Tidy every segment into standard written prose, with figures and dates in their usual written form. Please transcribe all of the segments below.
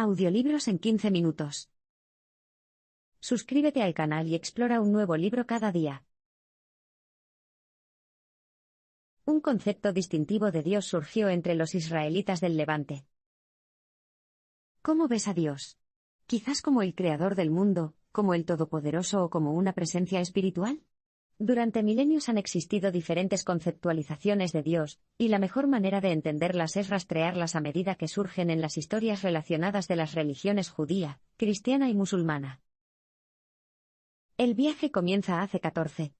Audiolibros en 15 minutos. Suscríbete al canal y explora un nuevo libro cada día. Un concepto distintivo de Dios surgió entre los israelitas del Levante. ¿Cómo ves a Dios? ¿Quizás como el creador del mundo, como el Todopoderoso o como una presencia espiritual? Durante milenios han existido diferentes conceptualizaciones de Dios, y la mejor manera de entenderlas es rastrearlas a medida que surgen en las historias relacionadas de las religiones judía, cristiana y musulmana. El viaje comienza hace 14,000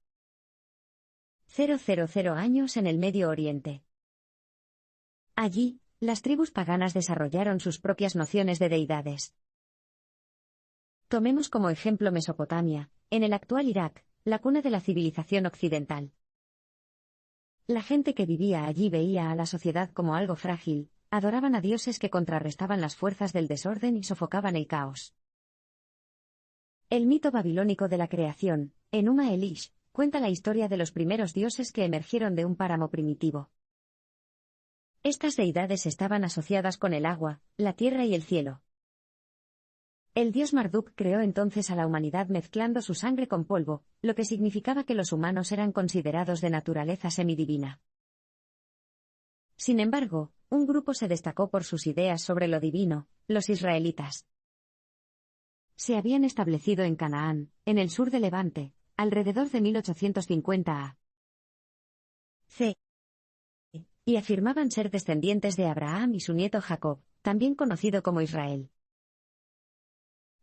años en el Medio Oriente. Allí, las tribus paganas desarrollaron sus propias nociones de deidades. Tomemos como ejemplo Mesopotamia, en el actual Irak, la cuna de la civilización occidental. La gente que vivía allí veía a la sociedad como algo frágil, adoraban a dioses que contrarrestaban las fuerzas del desorden y sofocaban el caos. El mito babilónico de la creación, Enuma Elish, cuenta la historia de los primeros dioses que emergieron de un páramo primitivo. Estas deidades estaban asociadas con el agua, la tierra y el cielo. El dios Marduk creó entonces a la humanidad mezclando su sangre con polvo, lo que significaba que los humanos eran considerados de naturaleza semidivina. Sin embargo, un grupo se destacó por sus ideas sobre lo divino, los israelitas. Se habían establecido en Canaán, en el sur de Levante, alrededor de 1850 a.C. y afirmaban ser descendientes de Abraham y su nieto Jacob, también conocido como Israel.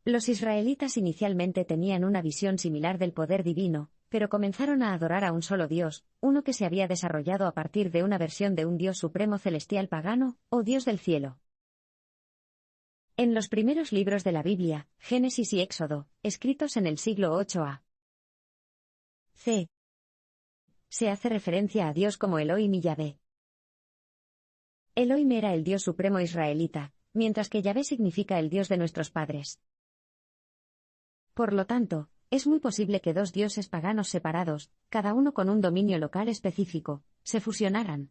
Los israelitas inicialmente tenían una visión similar del poder divino, pero comenzaron a adorar a un solo Dios, uno que se había desarrollado a partir de una versión de un Dios supremo celestial pagano, o Dios del cielo. En los primeros libros de la Biblia, Génesis y Éxodo, escritos en el siglo 8 a.C., se hace referencia a Dios como Elohim y Yahvé. Elohim era el Dios supremo israelita, mientras que Yahvé significa el Dios de nuestros padres. Por lo tanto, es muy posible que dos dioses paganos separados, cada uno con un dominio local específico, se fusionaran.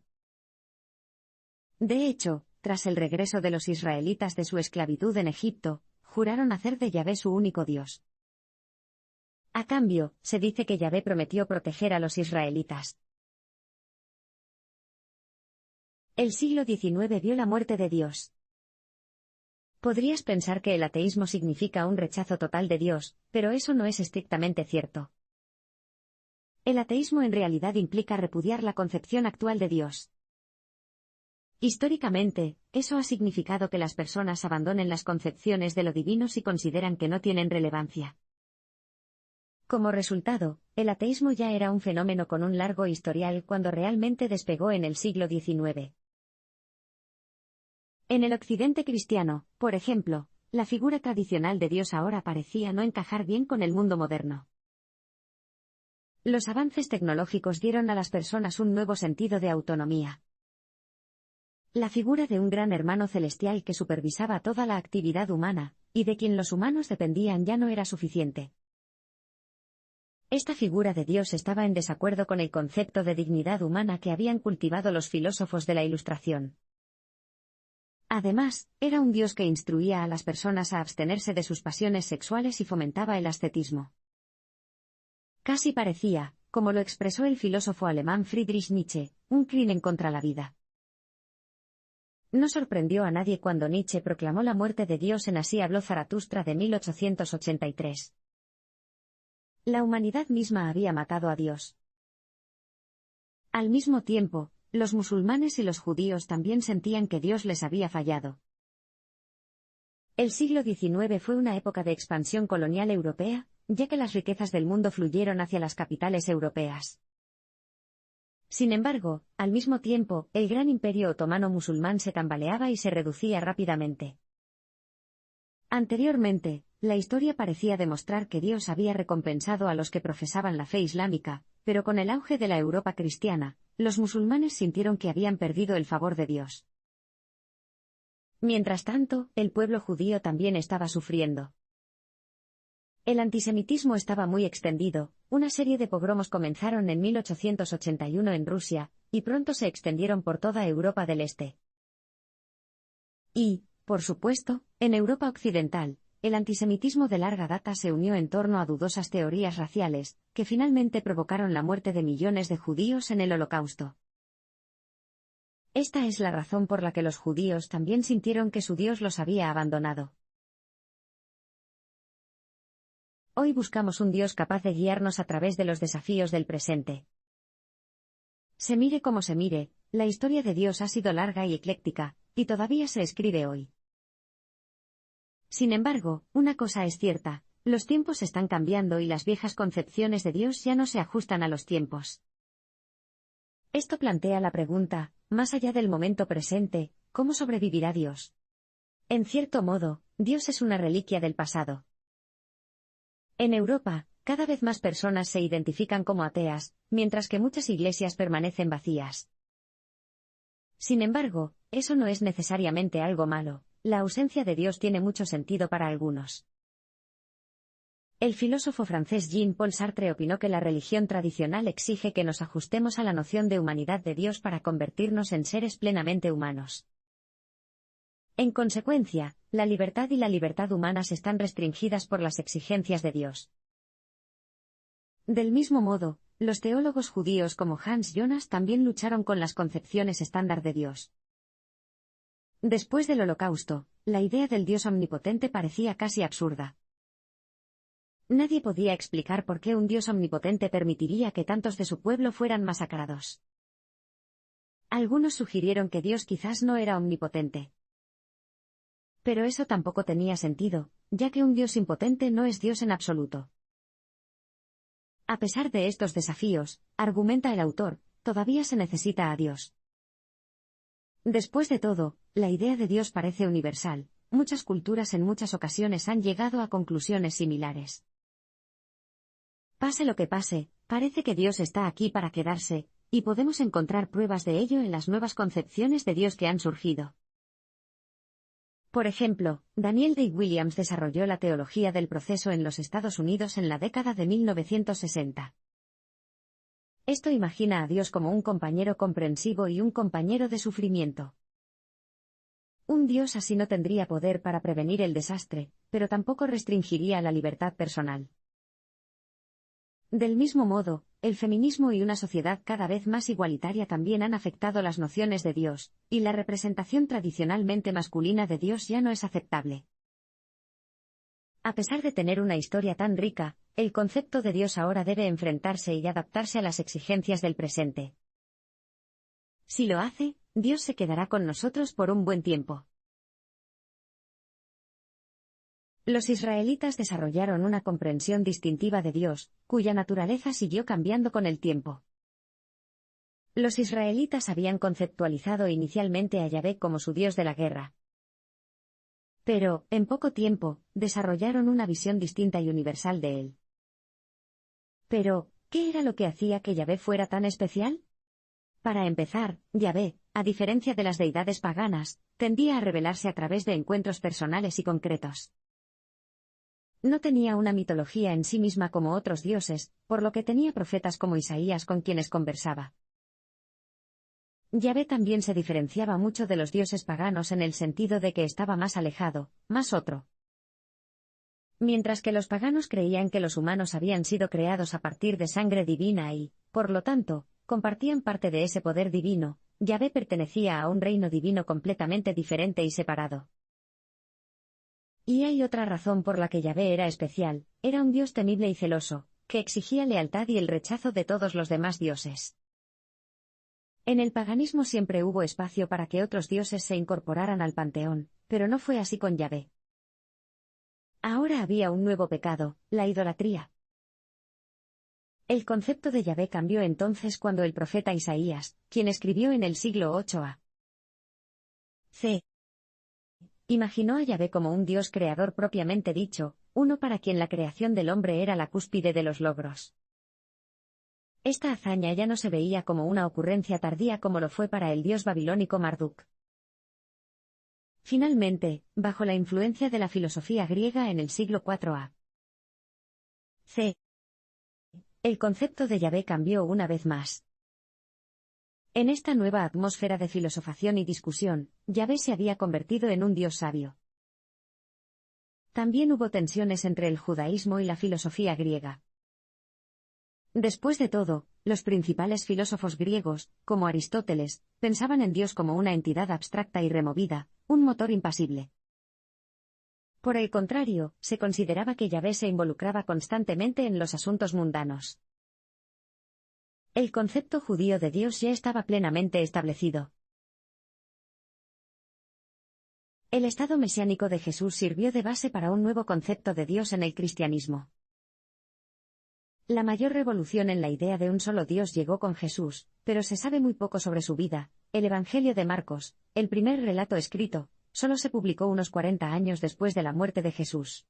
De hecho, tras el regreso de los israelitas de su esclavitud en Egipto, juraron hacer de Yahvé su único Dios. A cambio, se dice que Yahvé prometió proteger a los israelitas. El siglo XIX vio la muerte de Dios. Podrías pensar que el ateísmo significa un rechazo total de Dios, pero eso no es estrictamente cierto. El ateísmo en realidad implica repudiar la concepción actual de Dios. Históricamente, eso ha significado que las personas abandonen las concepciones de lo divino si consideran que no tienen relevancia. Como resultado, el ateísmo ya era un fenómeno con un largo historial cuando realmente despegó en el siglo XIX. En el occidente cristiano, por ejemplo, la figura tradicional de Dios ahora parecía no encajar bien con el mundo moderno. Los avances tecnológicos dieron a las personas un nuevo sentido de autonomía. La figura de un gran hermano celestial que supervisaba toda la actividad humana, y de quien los humanos dependían ya no era suficiente. Esta figura de Dios estaba en desacuerdo con el concepto de dignidad humana que habían cultivado los filósofos de la Ilustración. Además, era un Dios que instruía a las personas a abstenerse de sus pasiones sexuales y fomentaba el ascetismo. Casi parecía, como lo expresó el filósofo alemán Friedrich Nietzsche, un crimen contra la vida. No sorprendió a nadie cuando Nietzsche proclamó la muerte de Dios en Así habló Zaratustra de 1883. La humanidad misma había matado a Dios. Al mismo tiempo, los musulmanes y los judíos también sentían que Dios les había fallado. El siglo XIX fue una época de expansión colonial europea, ya que las riquezas del mundo fluyeron hacia las capitales europeas. Sin embargo, al mismo tiempo, el gran imperio otomano musulmán se tambaleaba y se reducía rápidamente. Anteriormente, la historia parecía demostrar que Dios había recompensado a los que profesaban la fe islámica, pero con el auge de la Europa cristiana, los musulmanes sintieron que habían perdido el favor de Dios. Mientras tanto, el pueblo judío también estaba sufriendo. El antisemitismo estaba muy extendido, una serie de pogromos comenzaron en 1881 en Rusia, y pronto se extendieron por toda Europa del Este. Y, Por supuesto, en Europa occidental, el antisemitismo de larga data se unió en torno a dudosas teorías raciales, que finalmente provocaron la muerte de millones de judíos en el Holocausto. Esta es la razón por la que los judíos también sintieron que su Dios los había abandonado. Hoy buscamos un Dios capaz de guiarnos a través de los desafíos del presente. Se mire como se mire, la historia de Dios ha sido larga y ecléctica, y todavía se escribe hoy. Sin embargo, una cosa es cierta, los tiempos están cambiando y las viejas concepciones de Dios ya no se ajustan a los tiempos. Esto plantea la pregunta, más allá del momento presente, ¿cómo sobrevivirá Dios? En cierto modo, Dios es una reliquia del pasado. En Europa, cada vez más personas se identifican como ateas, mientras que muchas iglesias permanecen vacías. Sin embargo, eso no es necesariamente algo malo, la ausencia de Dios tiene mucho sentido para algunos. El filósofo francés Jean-Paul Sartre opinó que la religión tradicional exige que nos ajustemos a la noción de humanidad de Dios para convertirnos en seres plenamente humanos. En consecuencia, la libertad y la libertad humanas están restringidas por las exigencias de Dios. Del mismo modo, los teólogos judíos como Hans Jonas también lucharon con las concepciones estándar de Dios. Después del Holocausto, la idea del Dios omnipotente parecía casi absurda. Nadie podía explicar por qué un Dios omnipotente permitiría que tantos de su pueblo fueran masacrados. Algunos sugirieron que Dios quizás no era omnipotente. Pero eso tampoco tenía sentido, ya que un Dios impotente no es Dios en absoluto. A pesar de estos desafíos, argumenta el autor, todavía se necesita a Dios. Después de todo, la idea de Dios parece universal, muchas culturas en muchas ocasiones han llegado a conclusiones similares. Pase lo que pase, parece que Dios está aquí para quedarse, y podemos encontrar pruebas de ello en las nuevas concepciones de Dios que han surgido. Por ejemplo, Daniel Day Williams desarrolló la teología del proceso en los Estados Unidos en la década de 1960. Esto imagina a Dios como un compañero comprensivo y un compañero de sufrimiento. Un Dios así no tendría poder para prevenir el desastre, pero tampoco restringiría la libertad personal. Del mismo modo, el feminismo y una sociedad cada vez más igualitaria también han afectado las nociones de Dios, y la representación tradicionalmente masculina de Dios ya no es aceptable. A pesar de tener una historia tan rica, el concepto de Dios ahora debe enfrentarse y adaptarse a las exigencias del presente. Si lo hace, Dios se quedará con nosotros por un buen tiempo. Los israelitas desarrollaron una comprensión distintiva de Dios, cuya naturaleza siguió cambiando con el tiempo. Los israelitas habían conceptualizado inicialmente a Yahvé como su Dios de la guerra. Pero, en poco tiempo, desarrollaron una visión distinta y universal de él. Pero, ¿qué era lo que hacía que Yahvé fuera tan especial? Para empezar, Yahvé, a diferencia de las deidades paganas, tendía a revelarse a través de encuentros personales y concretos. No tenía una mitología en sí misma como otros dioses, por lo que tenía profetas como Isaías con quienes conversaba. Yahvé también se diferenciaba mucho de los dioses paganos en el sentido de que estaba más alejado, más otro. Mientras que los paganos creían que los humanos habían sido creados a partir de sangre divina y, por lo tanto, compartían parte de ese poder divino, Yahvé pertenecía a un reino divino completamente diferente y separado. Y hay otra razón por la que Yahvé era especial, era un Dios temible y celoso, que exigía lealtad y el rechazo de todos los demás dioses. En el paganismo siempre hubo espacio para que otros dioses se incorporaran al panteón, pero no fue así con Yahvé. Ahora había un nuevo pecado, la idolatría. El concepto de Yahvé cambió entonces cuando el profeta Isaías, quien escribió en el siglo 8 a.C., imaginó a Yahvé como un Dios creador propiamente dicho, uno para quien la creación del hombre era la cúspide de los logros. Esta hazaña ya no se veía como una ocurrencia tardía como lo fue para el dios babilónico Marduk. Finalmente, bajo la influencia de la filosofía griega en el siglo 4 a.C., el concepto de Yahvé cambió una vez más. En esta nueva atmósfera de filosofación y discusión, Yahvé se había convertido en un Dios sabio. También hubo tensiones entre el judaísmo y la filosofía griega. Después de todo, los principales filósofos griegos, como Aristóteles, pensaban en Dios como una entidad abstracta y removida, un motor impasible. Por el contrario, se consideraba que Yahvé se involucraba constantemente en los asuntos mundanos. El concepto judío de Dios ya estaba plenamente establecido. El estado mesiánico de Jesús sirvió de base para un nuevo concepto de Dios en el cristianismo. La mayor revolución en la idea de un solo Dios llegó con Jesús, pero se sabe muy poco sobre su vida. El Evangelio de Marcos, el primer relato escrito, solo se publicó unos 40 años después de la muerte de Jesús.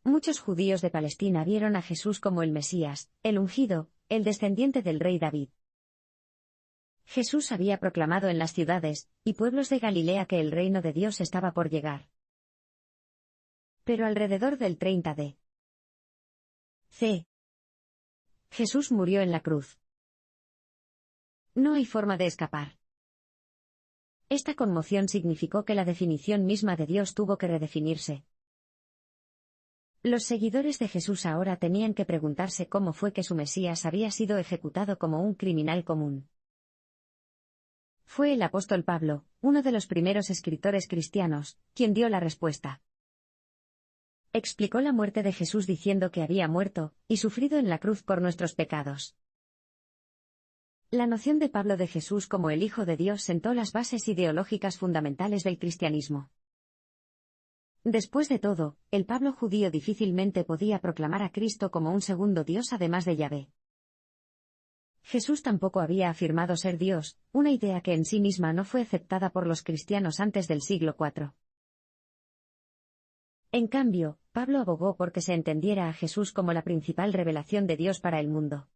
Muchos judíos de Palestina vieron a Jesús como el Mesías, el ungido, el descendiente del rey David. Jesús había proclamado en las ciudades y pueblos de Galilea que el reino de Dios estaba por llegar. Pero alrededor del 30 c. Jesús murió en la cruz. No hay forma de escapar. Esta conmoción significó que la definición misma de Dios tuvo que redefinirse. Los seguidores de Jesús ahora tenían que preguntarse cómo fue que su Mesías había sido ejecutado como un criminal común. Fue el apóstol Pablo, uno de los primeros escritores cristianos, quien dio la respuesta. Explicó la muerte de Jesús diciendo que había muerto y sufrido en la cruz por nuestros pecados. La noción de Pablo de Jesús como el Hijo de Dios sentó las bases ideológicas fundamentales del cristianismo. Después de todo, el Pablo judío difícilmente podía proclamar a Cristo como un segundo Dios además de Yahvé. Jesús tampoco había afirmado ser Dios, una idea que en sí misma no fue aceptada por los cristianos antes del siglo IV. En cambio, Pablo abogó por que se entendiera a Jesús como la principal revelación de Dios para el mundo.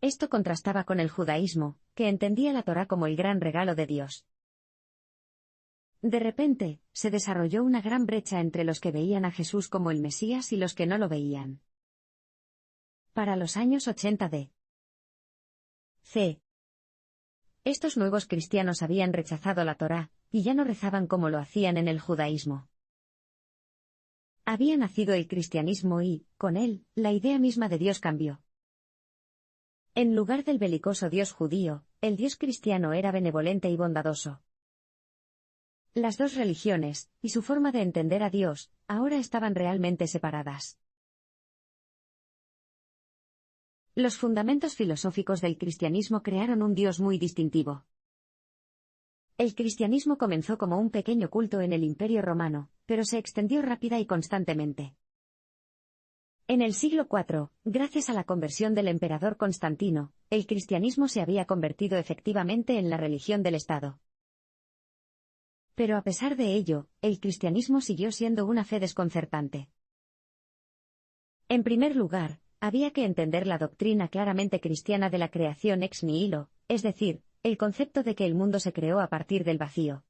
Esto contrastaba con el judaísmo, que entendía la Torá como el gran regalo de Dios. De repente, se desarrolló una gran brecha entre los que veían a Jesús como el Mesías y los que no lo veían. Para los años 80 c. Estos nuevos cristianos habían rechazado la Torá, y ya no rezaban como lo hacían en el judaísmo. Había nacido el cristianismo y, con él, la idea misma de Dios cambió. En lugar del belicoso Dios judío, el Dios cristiano era benevolente y bondadoso. Las dos religiones, y su forma de entender a Dios, ahora estaban realmente separadas. Los fundamentos filosóficos del cristianismo crearon un Dios muy distintivo. El cristianismo comenzó como un pequeño culto en el Imperio Romano, pero se extendió rápida y constantemente. En el siglo IV, gracias a la conversión del emperador Constantino, el cristianismo se había convertido efectivamente en la religión del Estado. Pero a pesar de ello, el cristianismo siguió siendo una fe desconcertante. En primer lugar, había que entender la doctrina claramente cristiana de la creación ex nihilo, es decir, el concepto de que el mundo se creó a partir del vacío.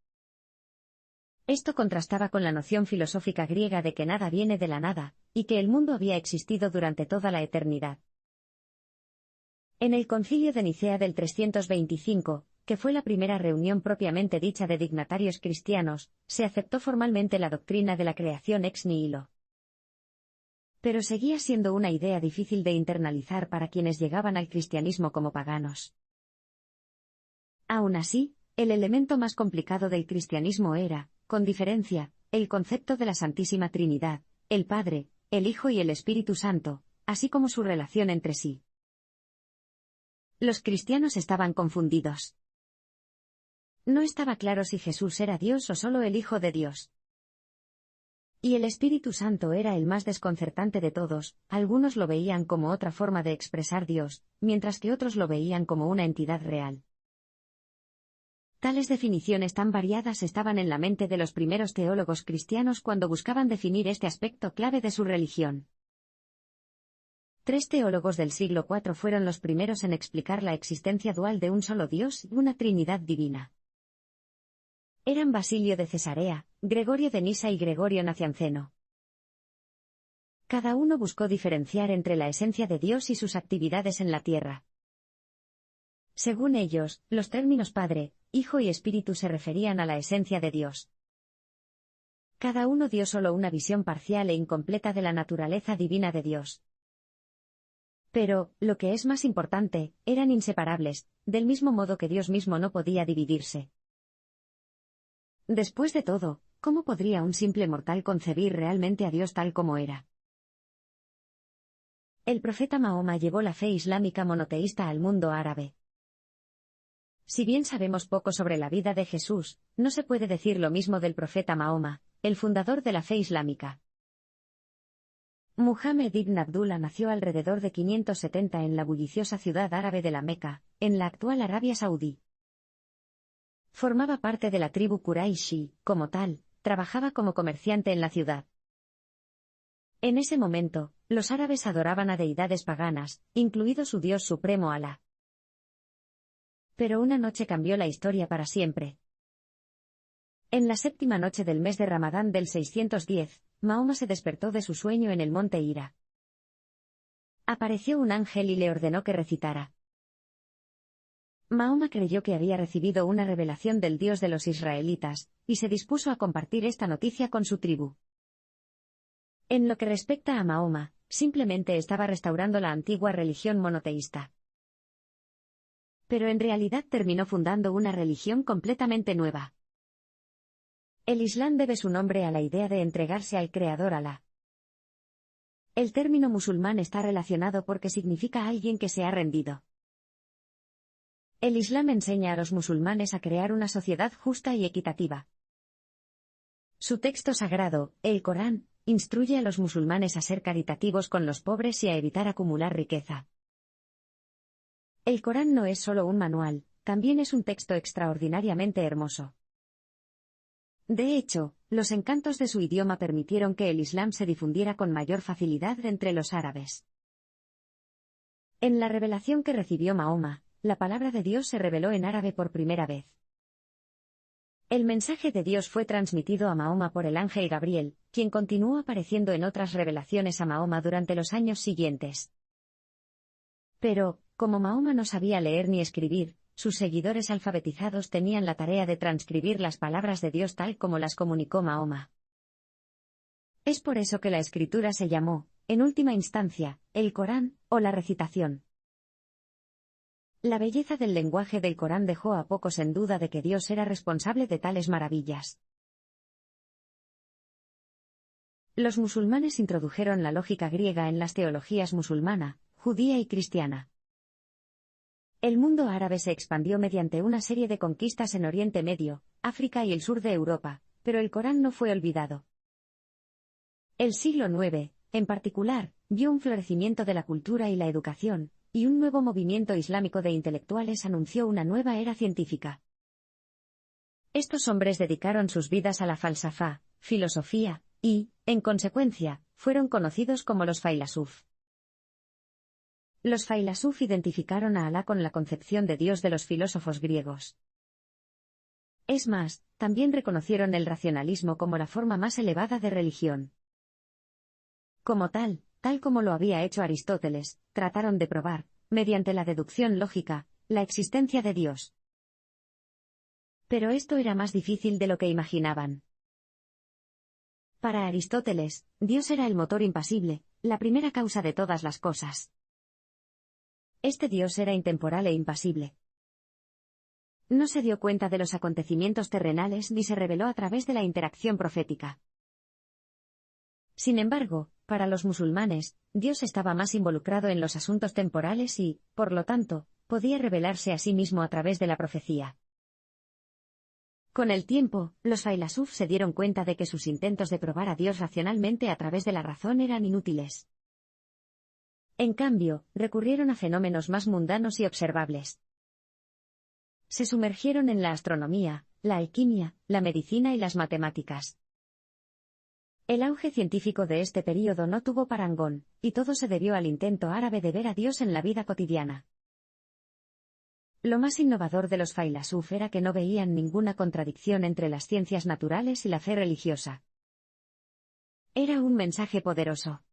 Esto contrastaba con la noción filosófica griega de que nada viene de la nada, y que el mundo había existido durante toda la eternidad. En el Concilio de Nicea del 325, que fue la primera reunión propiamente dicha de dignatarios cristianos, se aceptó formalmente la doctrina de la creación ex nihilo. Pero seguía siendo una idea difícil de internalizar para quienes llegaban al cristianismo como paganos. Aún así, el elemento más complicado del cristianismo era, con diferencia, el concepto de la Santísima Trinidad, el Padre, el Hijo y el Espíritu Santo, así como su relación entre sí. Los cristianos estaban confundidos. No estaba claro si Jesús era Dios o solo el Hijo de Dios. Y el Espíritu Santo era el más desconcertante de todos, algunos lo veían como otra forma de expresar Dios, mientras que otros lo veían como una entidad real. Tales definiciones tan variadas estaban en la mente de los primeros teólogos cristianos cuando buscaban definir este aspecto clave de su religión. 3 teólogos del siglo IV fueron los primeros en explicar la existencia dual de un solo Dios y una Trinidad divina. Eran Basilio de Cesarea, Gregorio de Nisa y Gregorio Nacianceno. Cada uno buscó diferenciar entre la esencia de Dios y sus actividades en la tierra. Según ellos, los términos Padre, Hijo y Espíritu se referían a la esencia de Dios. Cada uno dio solo una visión parcial e incompleta de la naturaleza divina de Dios. Pero, lo que es más importante, eran inseparables, del mismo modo que Dios mismo no podía dividirse. Después de todo, ¿cómo podría un simple mortal concebir realmente a Dios tal como era? El profeta Mahoma llevó la fe islámica monoteísta al mundo árabe. Si bien sabemos poco sobre la vida de Jesús, no se puede decir lo mismo del profeta Mahoma, el fundador de la fe islámica. Muhammad ibn Abdullah nació alrededor de 570 en la bulliciosa ciudad árabe de la Meca, en la actual Arabia Saudí. Formaba parte de la tribu Quraishi, como tal, trabajaba como comerciante en la ciudad. En ese momento, los árabes adoraban a deidades paganas, incluido su dios supremo Alá. Pero una noche cambió la historia para siempre. En la séptima noche del mes de Ramadán del 610, Mahoma se despertó de su sueño en el monte Hira. Apareció un ángel y le ordenó que recitara. Mahoma creyó que había recibido una revelación del Dios de los israelitas, y se dispuso a compartir esta noticia con su tribu. En lo que respecta a Mahoma, simplemente estaba restaurando la antigua religión monoteísta. Pero en realidad terminó fundando una religión completamente nueva. El Islam debe su nombre a la idea de entregarse al Creador Alá. El término musulmán está relacionado porque significa alguien que se ha rendido. El Islam enseña a los musulmanes a crear una sociedad justa y equitativa. Su texto sagrado, el Corán, instruye a los musulmanes a ser caritativos con los pobres y a evitar acumular riqueza. El Corán no es solo un manual, también es un texto extraordinariamente hermoso. De hecho, los encantos de su idioma permitieron que el Islam se difundiera con mayor facilidad entre los árabes. En la revelación que recibió Mahoma, la palabra de Dios se reveló en árabe por primera vez. El mensaje de Dios fue transmitido a Mahoma por el ángel Gabriel, quien continuó apareciendo en otras revelaciones a Mahoma durante los años siguientes. Pero, como Mahoma no sabía leer ni escribir, sus seguidores alfabetizados tenían la tarea de transcribir las palabras de Dios tal como las comunicó Mahoma. Es por eso que la escritura se llamó, en última instancia, el Corán, o la recitación. La belleza del lenguaje del Corán dejó a pocos en duda de que Dios era responsable de tales maravillas. Los musulmanes introdujeron la lógica griega en las teologías musulmana, judía y cristiana. El mundo árabe se expandió mediante una serie de conquistas en Oriente Medio, África y el sur de Europa, pero el Corán no fue olvidado. El siglo IX, en particular, vio un florecimiento de la cultura y la educación, y un nuevo movimiento islámico de intelectuales anunció una nueva era científica. Estos hombres dedicaron sus vidas a la falsafá, filosofía, y, en consecuencia, fueron conocidos como los failasuf. Los failasuf identificaron a Alá con la concepción de Dios de los filósofos griegos. Es más, también reconocieron el racionalismo como la forma más elevada de religión. Como tal como lo había hecho Aristóteles, trataron de probar, mediante la deducción lógica, la existencia de Dios. Pero esto era más difícil de lo que imaginaban. Para Aristóteles, Dios era el motor impasible, la primera causa de todas las cosas. Este Dios era intemporal e impasible. No se dio cuenta de los acontecimientos terrenales ni se reveló a través de la interacción profética. Sin embargo, para los musulmanes, Dios estaba más involucrado en los asuntos temporales y, por lo tanto, podía revelarse a sí mismo a través de la profecía. Con el tiempo, los failasuf se dieron cuenta de que sus intentos de probar a Dios racionalmente a través de la razón eran inútiles. En cambio, recurrieron a fenómenos más mundanos y observables. Se sumergieron en la astronomía, la alquimia, la medicina y las matemáticas. El auge científico de este período no tuvo parangón, y todo se debió al intento árabe de ver a Dios en la vida cotidiana. Lo más innovador de los failasuf era que no veían ninguna contradicción entre las ciencias naturales y la fe religiosa. Era un mensaje poderoso.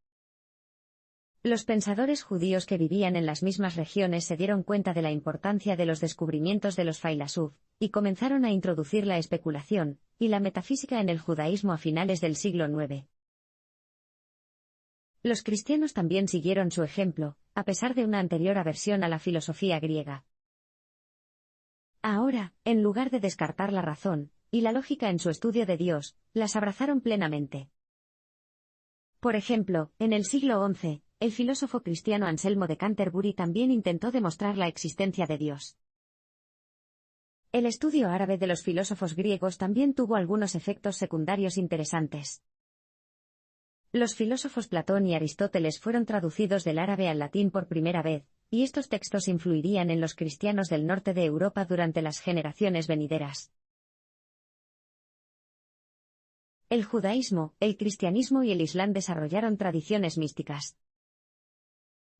Los pensadores judíos que vivían en las mismas regiones se dieron cuenta de la importancia de los descubrimientos de los Failasuf, y comenzaron a introducir la especulación y la metafísica en el judaísmo a finales del siglo IX. Los cristianos también siguieron su ejemplo, a pesar de una anterior aversión a la filosofía griega. Ahora, en lugar de descartar la razón y la lógica en su estudio de Dios, las abrazaron plenamente. Por ejemplo, en el siglo XI, el filósofo cristiano Anselmo de Canterbury también intentó demostrar la existencia de Dios. El estudio árabe de los filósofos griegos también tuvo algunos efectos secundarios interesantes. Los filósofos Platón y Aristóteles fueron traducidos del árabe al latín por primera vez, y estos textos influirían en los cristianos del norte de Europa durante las generaciones venideras. El judaísmo, el cristianismo y el islam desarrollaron tradiciones místicas.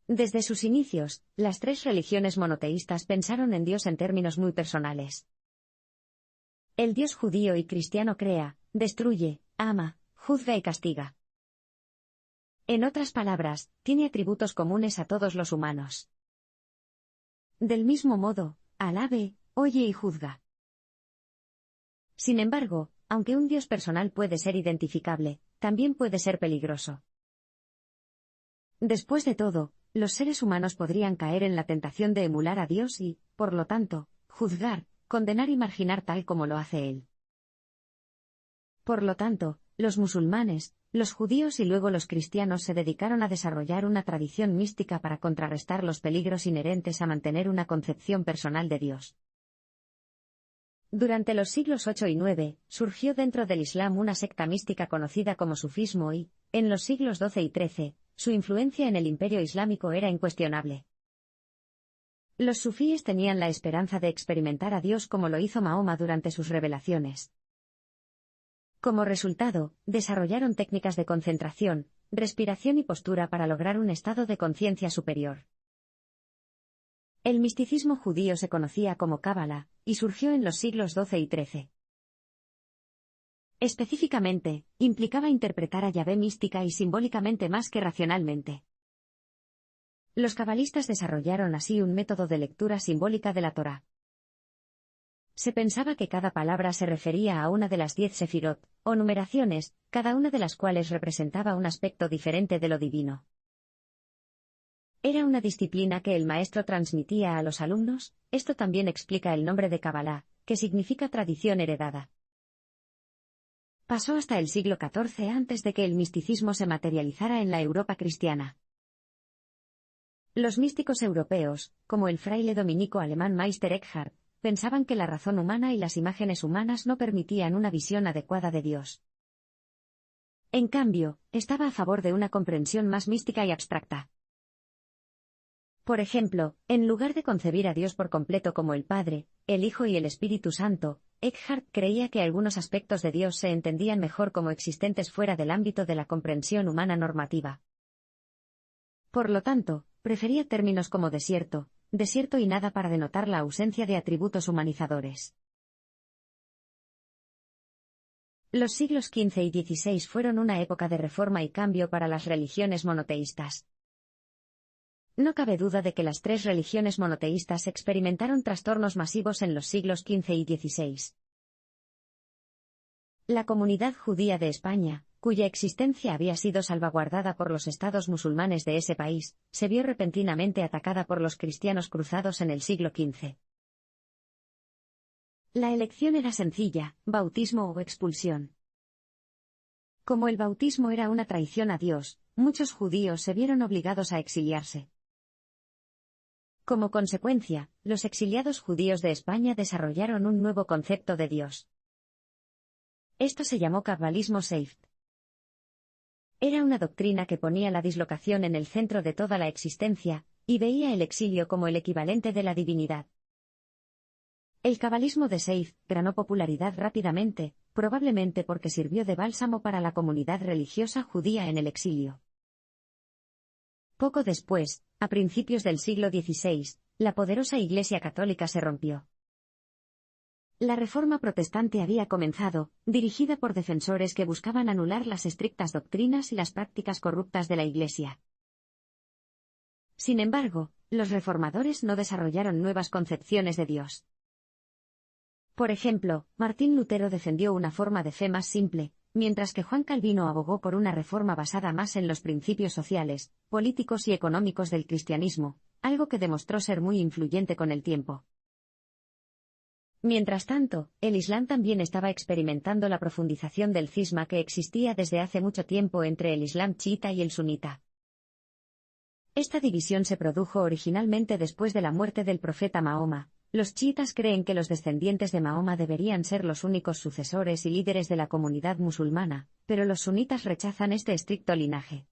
Desde sus inicios, las tres religiones monoteístas pensaron en Dios en términos muy personales. El Dios judío y cristiano crea, destruye, ama, juzga y castiga. En otras palabras, tiene atributos comunes a todos los humanos. Del mismo modo, Alá ve, oye y juzga. Sin embargo, aunque un Dios personal puede ser identificable, también puede ser peligroso. Después de todo, los seres humanos podrían caer en la tentación de emular a Dios y, por lo tanto, juzgar, condenar y marginar tal como lo hace Él. Por lo tanto, los musulmanes, los judíos y luego los cristianos se dedicaron a desarrollar una tradición mística para contrarrestar los peligros inherentes a mantener una concepción personal de Dios. Durante los siglos VIII y IX, surgió dentro del Islam una secta mística conocida como sufismo y, en los siglos XII y XIII, su influencia en el imperio islámico era incuestionable. Los sufíes tenían la esperanza de experimentar a Dios como lo hizo Mahoma durante sus revelaciones. Como resultado, desarrollaron técnicas de concentración, respiración y postura para lograr un estado de conciencia superior. El misticismo judío se conocía como Cábala, y surgió en los siglos XII y XIII. Específicamente, implicaba interpretar a Yahvé mística y simbólicamente más que racionalmente. Los cabalistas desarrollaron así un método de lectura simbólica de la Torá. Se pensaba que cada palabra se refería a una de las 10 sefirot, o numeraciones, cada una de las cuales representaba un aspecto diferente de lo divino. Era una disciplina que el maestro transmitía a los alumnos. Esto también explica el nombre de Kabbalah, que significa tradición heredada. Pasó hasta el siglo XIV antes de que el misticismo se materializara en la Europa cristiana. Los místicos europeos, como el fraile dominico alemán Meister Eckhart, pensaban que la razón humana y las imágenes humanas no permitían una visión adecuada de Dios. En cambio, estaba a favor de una comprensión más mística y abstracta. Por ejemplo, en lugar de concebir a Dios por completo como el Padre, el Hijo y el Espíritu Santo, Eckhart creía que algunos aspectos de Dios se entendían mejor como existentes fuera del ámbito de la comprensión humana normativa. Por lo tanto, prefería términos como desierto y nada para denotar la ausencia de atributos humanizadores. Los siglos XV y XVI fueron una época de reforma y cambio para las religiones monoteístas. No cabe duda de que las tres religiones monoteístas experimentaron trastornos masivos en los siglos XV y XVI. La comunidad judía de España, cuya existencia había sido salvaguardada por los estados musulmanes de ese país, se vio repentinamente atacada por los cristianos cruzados en el siglo XV. La elección era sencilla: bautismo o expulsión. Como el bautismo era una traición a Dios, muchos judíos se vieron obligados a exiliarse. Como consecuencia, los exiliados judíos de España desarrollaron un nuevo concepto de Dios. Esto se llamó Kabbalismo Seift. Era una doctrina que ponía la dislocación en el centro de toda la existencia, y veía el exilio como el equivalente de la divinidad. El cabalismo de Seift ganó popularidad rápidamente, probablemente porque sirvió de bálsamo para la comunidad religiosa judía en el exilio. Poco después, a principios del siglo XVI, la poderosa Iglesia católica se rompió. La Reforma protestante había comenzado, dirigida por defensores que buscaban anular las estrictas doctrinas y las prácticas corruptas de la Iglesia. Sin embargo, los reformadores no desarrollaron nuevas concepciones de Dios. Por ejemplo, Martín Lutero defendió una forma de fe más simple, mientras que Juan Calvino abogó por una reforma basada más en los principios sociales, políticos y económicos del cristianismo, algo que demostró ser muy influyente con el tiempo. Mientras tanto, el Islam también estaba experimentando la profundización del cisma que existía desde hace mucho tiempo entre el Islam chiita y el sunita. Esta división se produjo originalmente después de la muerte del profeta Mahoma. Los chiitas creen que los descendientes de Mahoma deberían ser los únicos sucesores y líderes de la comunidad musulmana, pero los sunitas rechazan este estricto linaje.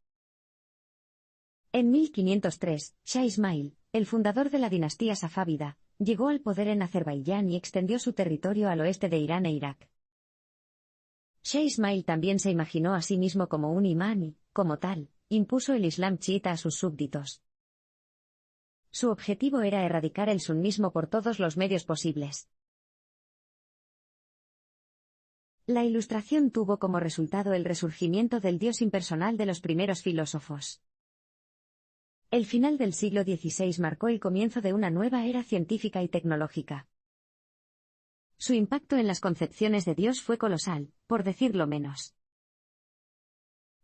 En 1503, Shah Ismail, el fundador de la dinastía safávida, llegó al poder en Azerbaiyán y extendió su territorio al oeste de Irán e Irak. Shah Ismail también se imaginó a sí mismo como un imán y, como tal, impuso el Islam chiita a sus súbditos. Su objetivo era erradicar el sunismo por todos los medios posibles. La Ilustración tuvo como resultado el resurgimiento del Dios impersonal de los primeros filósofos. El final del siglo XVI marcó el comienzo de una nueva era científica y tecnológica. Su impacto en las concepciones de Dios fue colosal, por decirlo menos.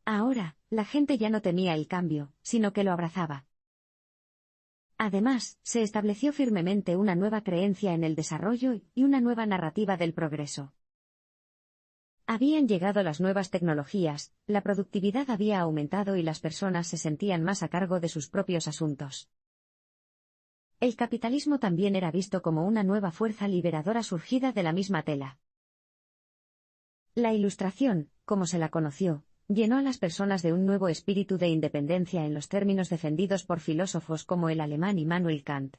Ahora, la gente ya no temía el cambio, sino que lo abrazaba. Además, se estableció firmemente una nueva creencia en el desarrollo y una nueva narrativa del progreso. Habían llegado las nuevas tecnologías, la productividad había aumentado y las personas se sentían más a cargo de sus propios asuntos. El capitalismo también era visto como una nueva fuerza liberadora surgida de la misma tela. La Ilustración, como se la conoció, llenó a las personas de un nuevo espíritu de independencia en los términos defendidos por filósofos como el alemán Immanuel Kant.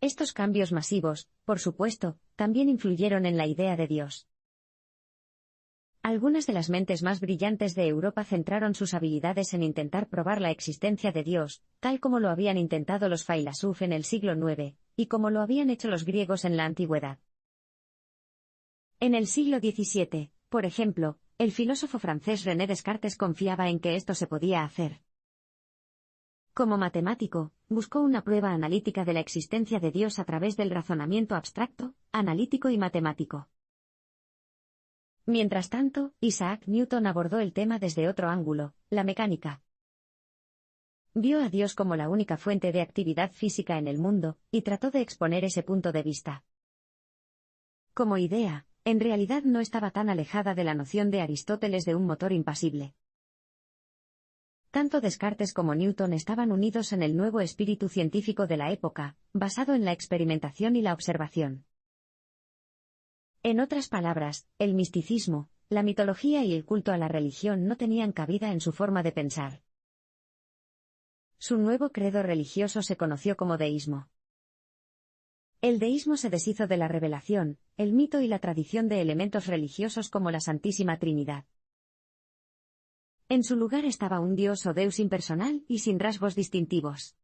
Estos cambios masivos, por supuesto, también influyeron en la idea de Dios. Algunas de las mentes más brillantes de Europa centraron sus habilidades en intentar probar la existencia de Dios, tal como lo habían intentado los failasuf en el siglo IX, y como lo habían hecho los griegos en la antigüedad. En el siglo XVII, por ejemplo, el filósofo francés René Descartes confiaba en que esto se podía hacer. Como matemático, buscó una prueba analítica de la existencia de Dios a través del razonamiento abstracto, analítico y matemático. Mientras tanto, Isaac Newton abordó el tema desde otro ángulo, la mecánica. Vio a Dios como la única fuente de actividad física en el mundo, y trató de exponer ese punto de vista. Como idea, en realidad no estaba tan alejada de la noción de Aristóteles de un motor impasible. Tanto Descartes como Newton estaban unidos en el nuevo espíritu científico de la época, basado en la experimentación y la observación. En otras palabras, el misticismo, la mitología y el culto a la religión no tenían cabida en su forma de pensar. Su nuevo credo religioso se conoció como deísmo. El deísmo se deshizo de la revelación, el mito y la tradición de elementos religiosos como la Santísima Trinidad. En su lugar estaba un dios o deus impersonal y sin rasgos distintivos.